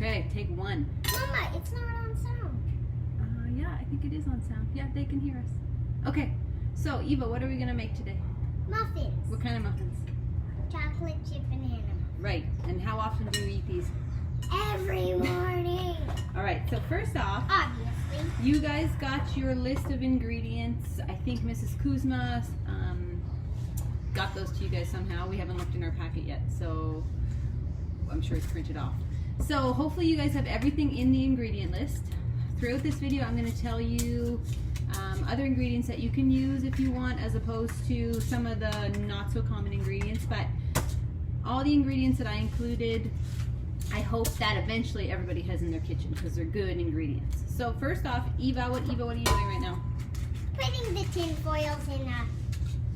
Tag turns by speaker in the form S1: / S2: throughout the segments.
S1: Okay, take one.
S2: Mama, it's not on sound.
S1: Yeah, I think it is on sound. Yeah, they can hear us. Okay, so Eva, what are we gonna make today?
S2: Muffins.
S1: What kind of muffins?
S2: Chocolate chip banana.
S1: Right, and how often do you eat these?
S2: Every morning.
S1: All right, so first off,
S2: Obviously.
S1: you guys got your list of ingredients. I think Mrs. Kuzma got those to you guys somehow. We haven't looked in our packet yet, so I'm sure it's printed off. So hopefully you guys have everything in the ingredient list. Throughout this video, I'm going to tell you other ingredients that you can use if you want, as opposed to some of the not so common ingredients. But all the ingredients that I included, I hope that eventually everybody has in their kitchen because they're good ingredients. So first off, Eva, what are you doing right now?
S2: Putting the tin foils in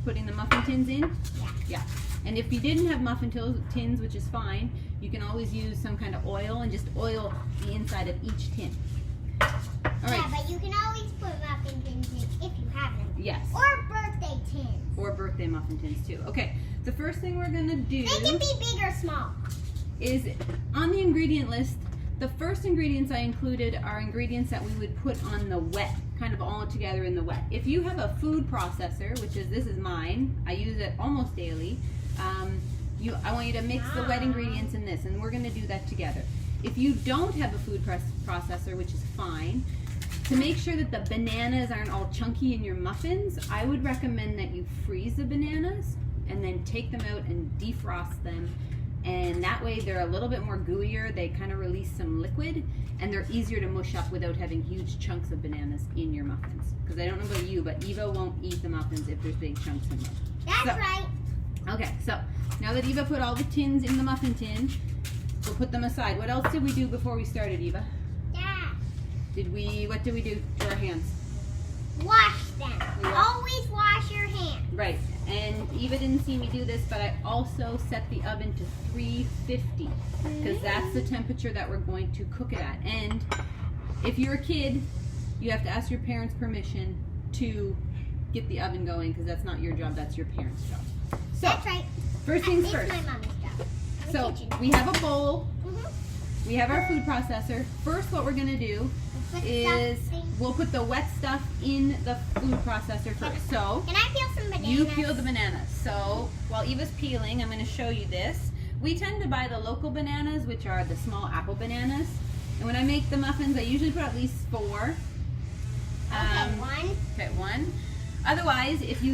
S1: Putting the muffin tins in?
S2: Yeah.
S1: Yeah. And if you didn't have muffin tins, which is fine, you can always use some kind of oil and just oil the inside of each tin. All right.
S2: Yeah, but you can always put muffin tins in if you have them.
S1: Yes.
S2: Or birthday tins.
S1: Or birthday muffin tins too. Okay. The first thing we're gonna do
S2: They can be big or small.
S1: is on the ingredient list. The first ingredients I included are ingredients that we would put on the wet, kind of all together in the wet. If you have a food processor, which is, this is mine, I use it almost daily, I want you to mix the wet ingredients in this, and we're going to do that together. If you don't have a food processor, which is fine, to make sure that the bananas aren't all chunky in your muffins, I would recommend that you freeze the bananas and then take them out and defrost them. And that way they're a little bit more gooier, they kind of release some liquid, and they're easier to mush up without having huge chunks of bananas in your muffins. Because I don't know about you, but Eva won't eat the muffins if there's big chunks in them.
S2: That's right.
S1: Okay, so now that Eva put all the tins in the muffin tin, we'll put them aside. What else did we do before we started, Eva?
S2: Yeah.
S1: What did we do to our hands?
S2: Wash them. Always wash your hands.
S1: Right, and Eva didn't see me do this, but I also set the oven to 350 because that's the temperature that we're going to cook it at. And if you're a kid, you have to ask your parents' permission to get the oven going because that's not your job, that's your parents' job. So,
S2: That's right.
S1: first things first.
S2: It's my mommy's job.
S1: So, we have a bowl, we have our food processor. First, what we're going to do is we'll put the wet stuff in the food processor first. So,
S2: can I peel some bananas?
S1: you peel the bananas. So, while Eva's peeling, I'm going to show you this. We tend to buy the local bananas, which are the small apple bananas. And when I make the muffins, I usually put at least 4.
S2: One.
S1: Okay, 1. Otherwise, if you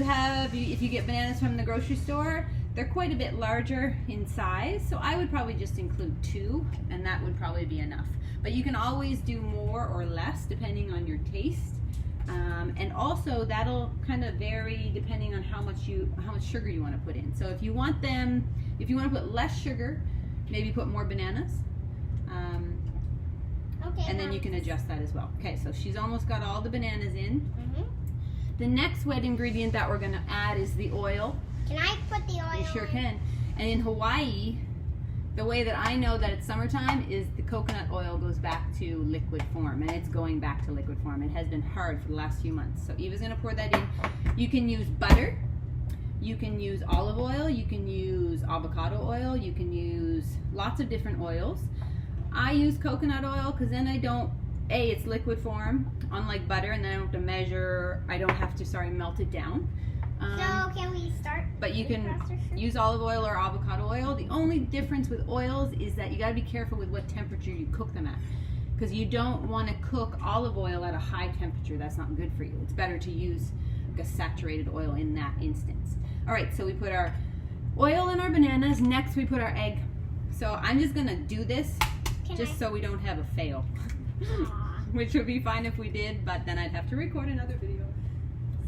S1: get bananas from the grocery store, they're quite a bit larger in size. So I would probably just include 2, and that would probably be enough. But you can always do more or less depending on your taste. And also that'll kind of vary depending on how much sugar you want to put in. So if you want to put less sugar, maybe put more bananas.
S2: Okay.
S1: And then you can adjust that as well. Okay, so she's almost got all the bananas in. The next wet ingredient that we're going to add is the oil.
S2: Can I put the oil
S1: You sure
S2: in?
S1: can. And in Hawaii, the way that I know that it's summertime is the coconut oil goes back to liquid form, and it's going back to liquid form. It has been hard for the last few months. So Eva's going to pour that in. You can use butter. You can use olive oil. You can use avocado oil. You can use lots of different oils. I use coconut oil because then I don't, it's liquid form, unlike butter, and then I don't have to measure, I don't have to, melt it down.
S2: So can we start?
S1: But you can use olive oil or avocado oil. The only difference with oils is that you got to be careful with what temperature you cook them at, because you don't want to cook olive oil at a high temperature. That's not good for you. It's better to use like a saturated oil in that instance. All right, so we put our oil in our bananas. Next we put our egg. So I'm just gonna do this so we don't have a fail, which would be fine if we did, but then I'd have to record another video.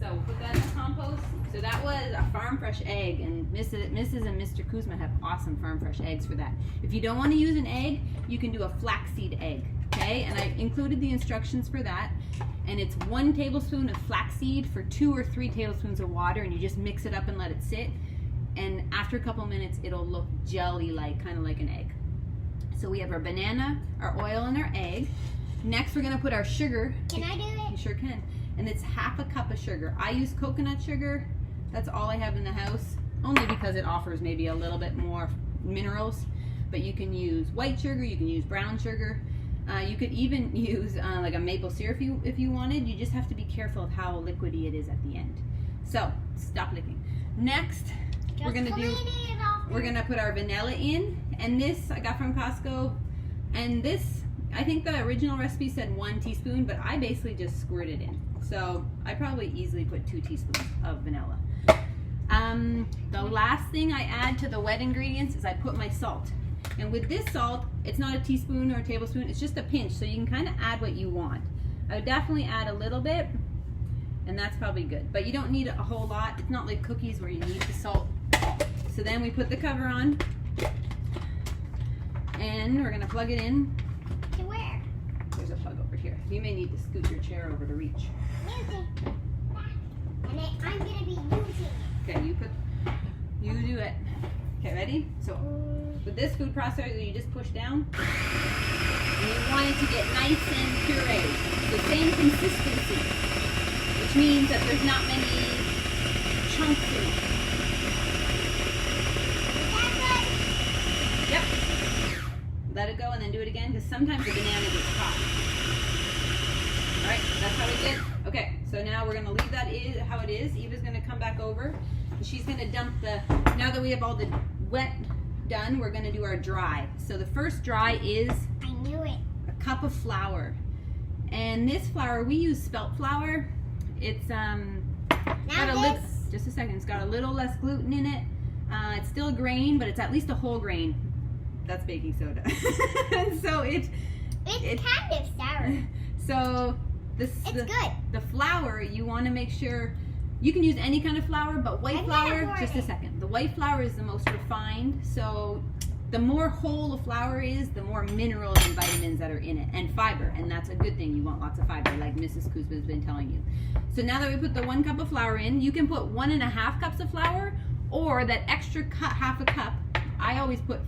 S1: So put that in the compost. So that was a farm fresh egg, and Mrs. and Mr. Kuzma have awesome farm fresh eggs for that. If you don't want to use an egg, you can do a flaxseed egg, okay? And I included the instructions for that. And it's 1 tablespoon of flaxseed for 2 or 3 tablespoons of water, and you just mix it up and let it sit. And after a couple minutes, it'll look jelly-like, kind of like an egg. So we have our banana, our oil, and our egg. Next, we're gonna put our sugar.
S2: Can I do it?
S1: You sure can. And it's half a cup of sugar. I use coconut sugar. That's all I have in the house, only because it offers maybe a little bit more minerals. but you can use white sugar, you can use brown sugar. You could even use like a maple syrup if you wanted. You just have to be careful of how liquidy it is at the end. So stop licking. Next, we're gonna put our vanilla in, and this I got from Costco, and this I think the original recipe said 1 teaspoon, but I basically just squirt it in. So I probably easily put 2 teaspoons of vanilla. The last thing I add to the wet ingredients is I put my salt. And with this salt, it's not a teaspoon or a tablespoon, it's just a pinch, so you can kind of add what you want. I would definitely add a little bit, and that's probably good. But you don't need a whole lot. It's not like cookies where you need the salt. So then we put the cover on, and we're gonna plug it in.
S2: To where?
S1: There's a plug over here. You may need to scoot your chair over to reach.
S2: And I'm gonna be using it.
S1: Okay, you do it. Okay, ready? So with this food processor, you just push down, and you want it to get nice and pureed. The same consistency, which means that there's not many chunks in it. Yep. Let it go and then do it again, because sometimes the banana gets hot. All right, that's how we did. Okay, so now we're gonna leave that how it is. Eva's gonna come back over, and she's gonna dump now that we have all the wet done, we're gonna do our dry. So the first dry is
S2: I knew it.
S1: a cup of flour. And this flour, we use spelt flour. It's just a second, it's got a little less gluten in it. It's still a grain, but it's at least a whole grain. That's baking soda. And so it's
S2: kind of sour.
S1: So it's good. The flour, you want to make sure you can use any kind of flour, but white flour, just a second. The white flour is the most refined, so the more whole a flour is, the more minerals and vitamins that are in it, and fiber, and that's a good thing. You want lots of fiber, like Mrs. Kuzma has been telling you. So now that we put the 1 cup of flour in, you can put 1.5 cups of flour, or that extra half a cup. I always put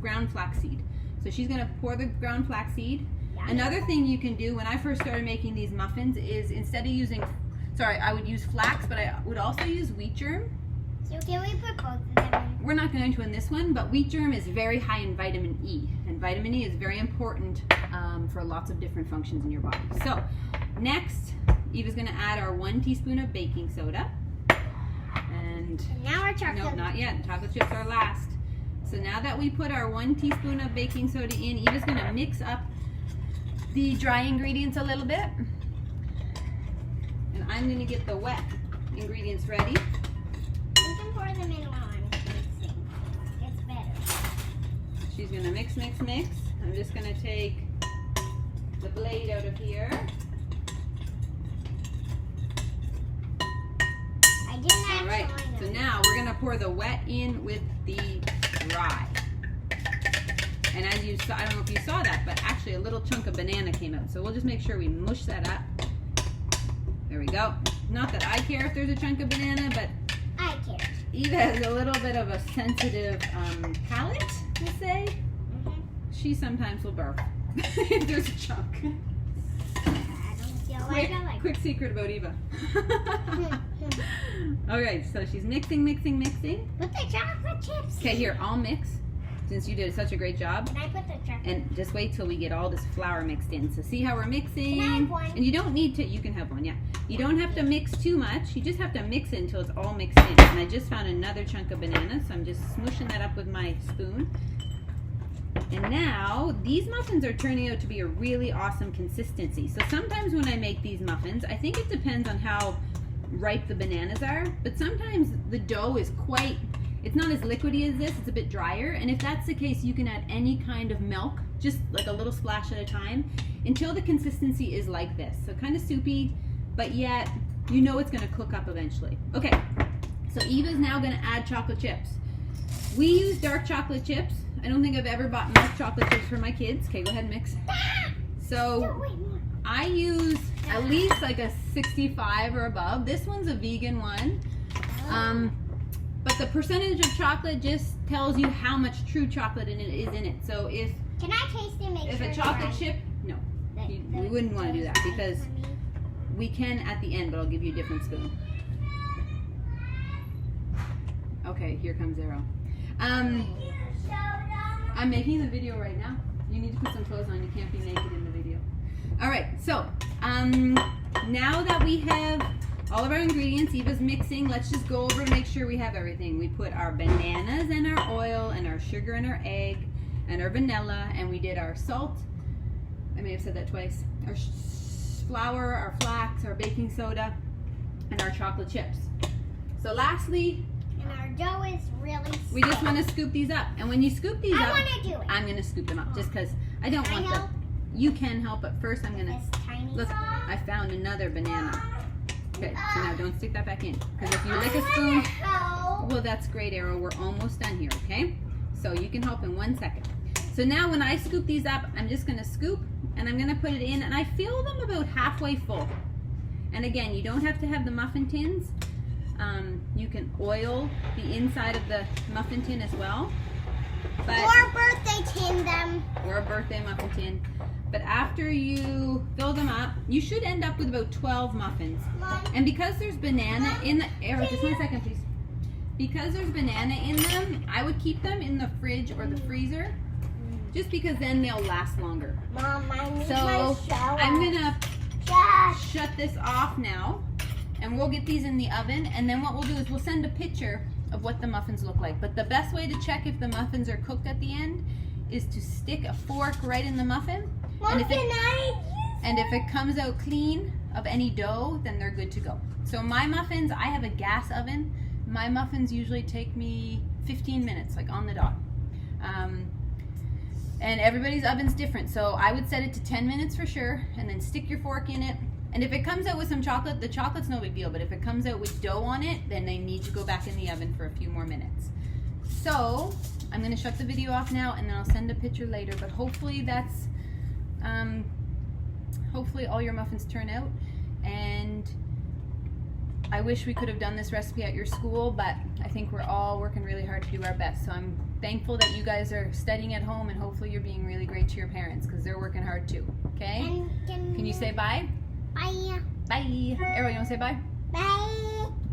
S1: ground flaxseed. So she's gonna pour the ground flaxseed. Another thing you can do, when I first started making these muffins, is instead of using, I would use flax, but I would also use wheat germ.
S2: So can we put both of them in?
S1: We're not going to in this one, but wheat germ is very high in vitamin E. And vitamin E is very important for lots of different functions in your body. So next, Eva's gonna add our 1 teaspoon of baking soda. And
S2: now our chocolate.
S1: No, not yet. Chocolate chips are last. So now that we put our 1 teaspoon of baking soda in, Eva's gonna mix up the dry ingredients a little bit. And I'm gonna get the wet ingredients ready.
S2: You can pour them in while I'm mixing. It's better.
S1: She's gonna mix, mix, mix. I'm just gonna take the blade out of here.
S2: I didn't actually.
S1: All right, so now we're gonna pour the wet in with the dry. And as you saw, I don't know if you saw that, but actually a little chunk of banana came out. So we'll just make sure we mush that up. There we go. Not that I care if there's a chunk of banana, but
S2: I care.
S1: Eva has a little bit of a sensitive palate, we'll say.
S2: Mm-hmm.
S1: She sometimes will burp if there's a chunk.
S2: I don't feel like I like
S1: Quick secret about Eva. Okay, so she's mixing, mixing, mixing.
S2: Put the chocolate chips.
S1: Okay, here, I'll mix. Since you did such a great job.
S2: Can I put the chocolate?
S1: And just wait till we get all this flour mixed in. So see how we're mixing?
S2: Can I have one?
S1: And you don't need to, you can have one, yeah. You don't have to mix too much. You just have to mix it until it's all mixed in. And I just found another chunk of banana, so I'm just smooshing that up with my spoon. And now, these muffins are turning out to be a really awesome consistency. So sometimes when I make these muffins, I think it depends on how ripe the bananas are. But sometimes the dough is it's not as liquidy as this, it's a bit drier, and if that's the case, you can add any kind of milk, just like a little splash at a time, until the consistency is like this. So kind of soupy, but yet you know it's gonna cook up eventually. Okay, so Eva's now gonna add chocolate chips. We use dark chocolate chips. I don't think I've ever bought milk chocolate chips for my kids. Okay, go ahead and mix. So I use at least like a 65 or above. This one's a vegan one. But the percentage of chocolate just tells you how much true chocolate is in it. So if
S2: Can I taste it? Make
S1: if
S2: sure
S1: a chocolate chip, no, we wouldn't want to do that because we can at the end, but I'll give you a different spoon. Okay, here comes Arrow. I'm making the video right now. You need to put some clothes on. You can't be naked in the video. All right, so now that we have all of our ingredients, Eva's mixing, let's just go over and make sure we have everything. We put our bananas and our oil and our sugar and our egg and our vanilla, and we did our salt. I may have said that twice. Our flour, our flax, our baking soda, and our chocolate chips. So lastly,
S2: and our dough is really soft.
S1: We just want to scoop these up. And when you scoop these up,
S2: I want to do it.
S1: I'm going to scoop them up just because I don't want
S2: help?
S1: You can help, but first I'm going to...
S2: This tiny
S1: Look, I found another banana. Okay, so now don't stick that back in. Because if you lick a spoon... Well, that's great, Arrow. We're almost done here, okay? So you can help in 1 second. So now when I scoop these up, I'm just going to scoop and I'm going to put it in, and I fill them about halfway full. And again, you don't have to have the muffin tins. You can oil the inside of the muffin tin as well. But,
S2: or birthday tin them.
S1: Or a birthday muffin tin. But after you fill them up, you should end up with about 12 muffins.
S2: Mom,
S1: and because there's banana in the... Arrow, just 1 second, please. Because there's banana in them, I would keep them in the fridge or the freezer. Just because then they'll last longer.
S2: Mom, I need
S1: So
S2: my shower.
S1: I'm gonna
S2: Josh.
S1: shut this off now, and we'll get these in the oven, and then what we'll do is we'll send a picture of what the muffins look like. But the best way to check if the muffins are cooked at the end is to stick a fork right in the muffin,
S2: Mom,
S1: and if
S2: can
S1: it comes out clean of any dough, then they're good to go. So my muffins, I have a gas oven. My muffins usually take me 15 minutes, like on the dot. And everybody's oven's different, so I would set it to 10 minutes for sure, and then stick your fork in it. And if it comes out with some chocolate, the chocolate's no big deal, but if it comes out with dough on it, then they need to go back in the oven for a few more minutes. So I'm gonna shut the video off now, and then I'll send a picture later, but hopefully that's, hopefully all your muffins turn out. And I wish we could have done this recipe at your school, but I think we're all working really hard to do our best. So I'm thankful that you guys are studying at home, and hopefully you're being really great to your parents because they're working hard too. Okay? Can you say bye?
S2: Bye.
S1: Bye. Arrow, you want to say bye?
S2: Bye.